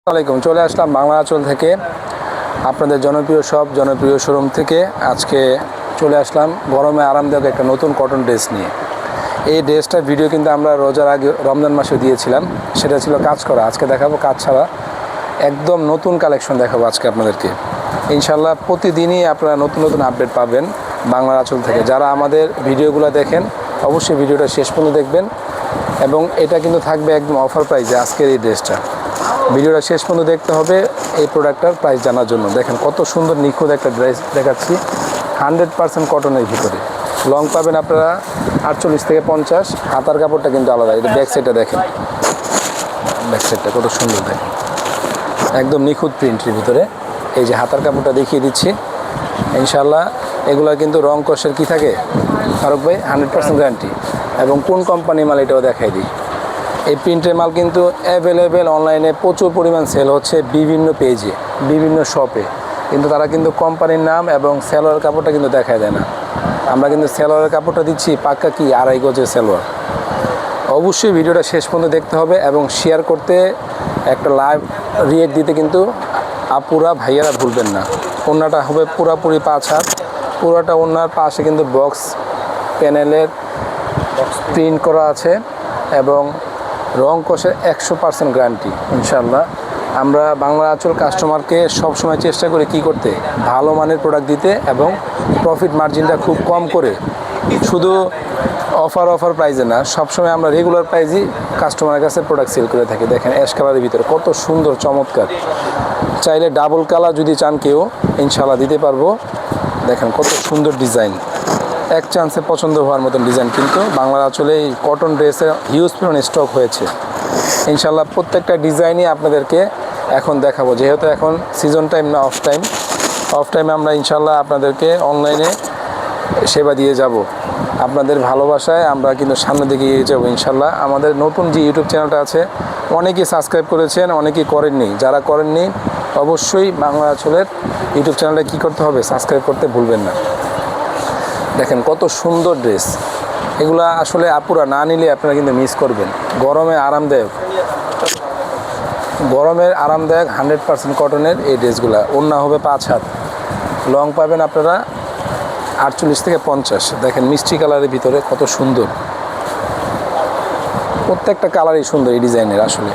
আসসালামাইকুম, চলে আসলাম বাংলা আঁচল থেকে আপনাদের জনপ্রিয় সব জনপ্রিয় শোরুম থেকে। আজকে চলে আসলাম গরমে আরামদায়ক একটা নতুন কটন ড্রেস নিয়ে। এই ড্রেসটার ভিডিও কিন্তু আমরা রোজার আগে রমজান মাসে দিয়েছিলাম, সেটা ছিল কাজ করা। আজকে দেখাবো কাজ ছাড়া, একদম নতুন কালেকশন দেখাবো আজকে আপনাদেরকে। ইনশাল্লাহ প্রতিদিনই আপনারা নতুন নতুন আপডেট পাবেন বাংলা আঁচল থেকে। যারা আমাদের ভিডিওগুলো দেখেন অবশ্যই ভিডিওটা শেষ পর্যন্ত দেখবেন, এবং এটা কিন্তু থাকবে একদম অফার প্রাইসে আজকের এই ড্রেসটা। ভিডিওটা শেষ পর্যন্ত দেখতে হবে এই প্রোডাক্টটার প্রাইস জানার জন্য। দেখেন কত সুন্দর নিখুঁত একটা ড্রেস দেখাচ্ছি, 100% কটনের ভিতরে। লং পাবেন আপনারা 48 থেকে 50। হাতার কাপড়টা কিন্তু আলাদা। এটা ব্যাক সাইডটা দেখেন, ব্যাক সাইডটা কত সুন্দর দেখেন, একদম নিখুঁত প্রিন্টের ভিতরে। এই যে হাতার কাপড়টা দেখিয়ে দিচ্ছি ইনশাল্লাহ। এগুলো কিন্তু রং কষের কী থাকে ফারুক ভাই, 100% গ্যারান্টি। এবং কোন কোম্পানি মাল এটাও দেখাই দিই। এই প্রিন্টের মাল কিন্তু অ্যাভেলেবেল, অনলাইনে প্রচুর পরিমাণ সেল হচ্ছে বিভিন্ন পেজে, বিভিন্ন শপে, কিন্তু তারা কিন্তু কোম্পানির নাম এবং সেলোয়ার কাপড়টা কিন্তু দেখায় দেয় না। আমরা কিন্তু সেলোয়ারের কাপড়টা দিচ্ছি পাক্কা কি 2.5 গজের সেলোয়ার। অবশ্যই ভিডিওটা শেষ পর্যন্ত দেখতে হবে এবং শেয়ার করতে, একটা লাইভ রিয়েক্ট দিতে কিন্তু আপুরা ভাইয়ারা ভুলবেন না। ওড়নাটা হবে পুরাপুরি 5 হাত, পুরোটা ওড়নার পাশে কিন্তু বক্স প্যানেলের প্রিন্ট করা আছে এবং রং কষের 100% গ্যারান্টি ইনশাল্লাহ। আমরা বাংলা আঁচল কাস্টমারকে সবসময় চেষ্টা করি কী করতে, ভালো মানের প্রোডাক্ট দিতে এবং প্রফিট মার্জিনটা খুব কম করে। শুধু অফার প্রাইসে না, সবসময় আমরা রেগুলার প্রাইসই কাস্টমারের কাছে প্রোডাক্ট সেল করে থাকি। দেখেন অ্যাশ কালারের ভিতরে কত সুন্দর চমৎকার। চাইলে ডাবল কালার যদি চান কেউ ইনশাল্লাহ দিতে পারবো। দেখেন কত সুন্দর ডিজাইন, এক চান্সে পছন্দ হওয়ার মতন ডিজাইন। কিন্তু বাংলা আঁচলে এই কটন ড্রেসে হিউজ পরিমাণ স্টক হয়েছে ইনশাল্লাহ। প্রত্যেকটা ডিজাইনই আপনাদেরকে এখন দেখাবো, যেহেতু এখন সিজন টাইম না, অফ টাইমে আমরা ইনশাল্লাহ আপনাদেরকে অনলাইনে সেবা দিয়ে যাব। আপনাদের ভালোবাসায় আমরা কিন্তু সামনের দিকে এগিয়ে যাবো ইনশাল্লাহ। আমাদের নতুন যে ইউটিউব চ্যানেলটা আছে, অনেকেই সাবস্ক্রাইব করেছেন, অনেকেই করেননি। যারা করেননি অবশ্যই বাংলা আঁচলের ইউটিউব চ্যানেলটা কী করতে হবে, সাবস্ক্রাইব করতে ভুলবেন না। দেখেন কত সুন্দর ড্রেস। এগুলা আসলে আপুরা না নিলে আপনারা কিন্তু মিস করবেন। গরমের আরামদায়ক 100% কটনের এই ড্রেসগুলা। ওড়না হবে 5 হাত, লং পাবেন আপনারা 48 থেকে 50। দেখেন মিষ্টি কালারের ভিতরে কত সুন্দর, প্রত্যেকটা কালারই সুন্দর এই ডিজাইনের। আসলে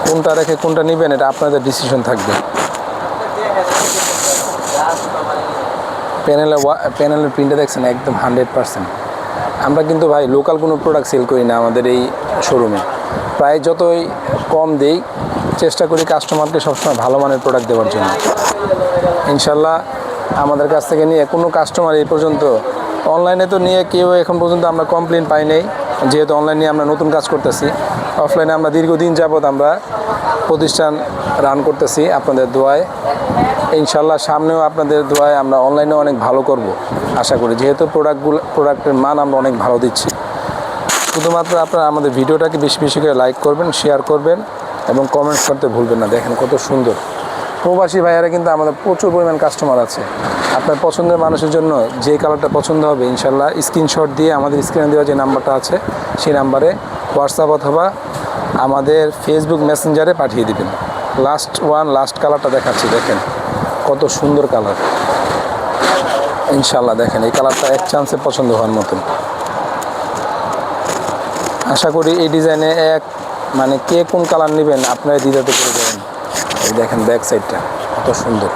কোনটা রেখে কোনটা নেবেন এটা আপনাদের ডিসিশন থাকবে। প্যানেলের প্রিন্টটা দেখছেন একদম 100%। আমরা কিন্তু ভাই লোকাল কোনো প্রোডাক্ট সেল করি না আমাদের এই শোরুমে। প্রায় যতই কম দেই, চেষ্টা করি কাস্টমারকে সবসময় ভালো মানের প্রোডাক্ট দেওয়ার জন্য ইনশাল্লাহ। আমাদের কাছ থেকে নিয়ে কোনো কাস্টমার এই পর্যন্ত, অনলাইনে তো নিয়ে কেউ এখন পর্যন্ত আমরা কমপ্লেন পাই নাই, যেহেতু অনলাইনে আমরা নতুন কাজ করতেছি। অফলাইনে আমরা দীর্ঘদিন যাবৎ আমরা প্রতিষ্ঠান রান করতেছি আপনাদের দোয়ায় ইনশাল্লাহ। সামনেও আপনাদের দোয়ায় আমরা অনলাইনে অনেক ভালো করব আশা করি, যেহেতু প্রোডাক্টের মান আমরা অনেক ভালো দিচ্ছি। শুধুমাত্র আপনারা আমাদের ভিডিওটাকে বেশি বেশি করে লাইক করবেন, শেয়ার করবেন এবং কমেন্টস করতে ভুলবেন না। দেখেন কত সুন্দর। প্রবাসী ভাইয়ারা কিন্তু আমাদের প্রচুর পরিমাণ কাস্টমার আছে। আপনার পছন্দের মানুষের জন্য যে কালারটা পছন্দ হবে ইনশাল্লাহ স্ক্রিনশট দিয়ে আমাদের স্ক্রিনে দেওয়া যে নাম্বারটা আছে সেই নাম্বারে হোয়াটসঅ্যাপ অথবা আমাদের ফেসবুক মেসেঞ্জারে পাঠিয়ে দিবেন। লাস্ট কালারটা দেখাচ্ছি, দেখেন কত সুন্দর কালার ইনশাল্লাহ। দেখেন এই কালারটা এক চান্সে পছন্দ হওয়ার মতন। আশা করি এই ডিজাইনে কে কোন কালার নেবেন আপনারা দ্বিধাতে করে দেবেন। এই দেখেন ব্যাক সাইডটা কত সুন্দর।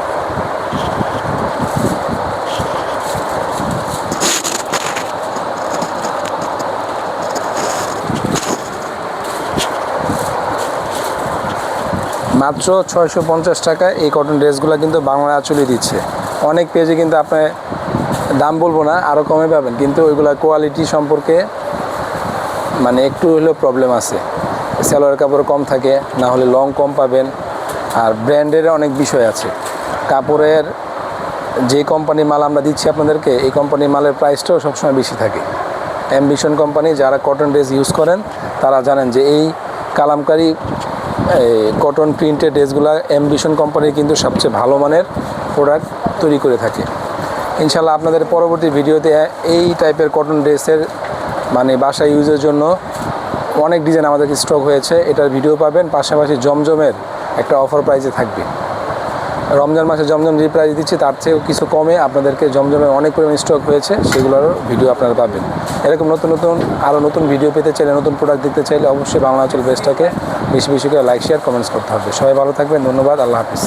মাত্র 650 টাকায় এই কটন ড্রেসগুলো কিন্তু বাংলা আঁচলই দিচ্ছে। অনেক পেজে কিন্তু আপনার দাম বলবো না, আরও কমে পাবেন, কিন্তু ওইগুলা কোয়ালিটি সম্পর্কে একটু হলেও প্রবলেম আছে। সেলোয়ার কাপড় কম থাকে, না হলে লং কম পাবেন। আর ব্র্যান্ডের অনেক বিষয় আছে। কাপড়ের যে কোম্পানির মাল আমরা দিচ্ছি আপনাদেরকে, এই কোম্পানির মালের প্রাইসটাও সবসময় বেশি থাকে। অ্যাম্বিশন কোম্পানি, যারা কটন ড্রেস ইউজ করেন তারা জানেন যে এই কালামকারী কটন প্রিন্টেড ড্রেসগুলো অ্যাম্বিশন কোম্পানির কিন্তু সবচেয়ে ভালো মানের প্রোডাক্ট তৈরি করে থাকে ইনশাল্লাহ। আপনাদের পরবর্তী ভিডিওতে এই টাইপের কটন ড্রেসের বাসা ইউজের জন্য অনেক ডিজাইন আমাদের স্টক হয়েছে, এটার ভিডিও পাবেন। পাশাপাশি জমজমের একটা অফার প্রাইসে থাকবে। রমজান মাসে জমজম যে প্রাইস দিচ্ছি তার চেয়েও কিছু কমে আপনাদেরকে জমজমের অনেক পরিমাণ স্টক হয়েছে, সেগুলোরও ভিডিও আপনারা পাবেন। এরকম নতুন নতুন আরও নতুন ভিডিও পেতে চাইলে, নতুন প্রোডাক্ট দেখতে চাইলে অবশ্যই বাংলা আঁচল পেজটাকে বেশি বেশি করে লাইক, শেয়ার, কমেন্টস করতে হবে। সবাই ভালো থাকবেন, ধন্যবাদ, আল্লাহ হাফিজ।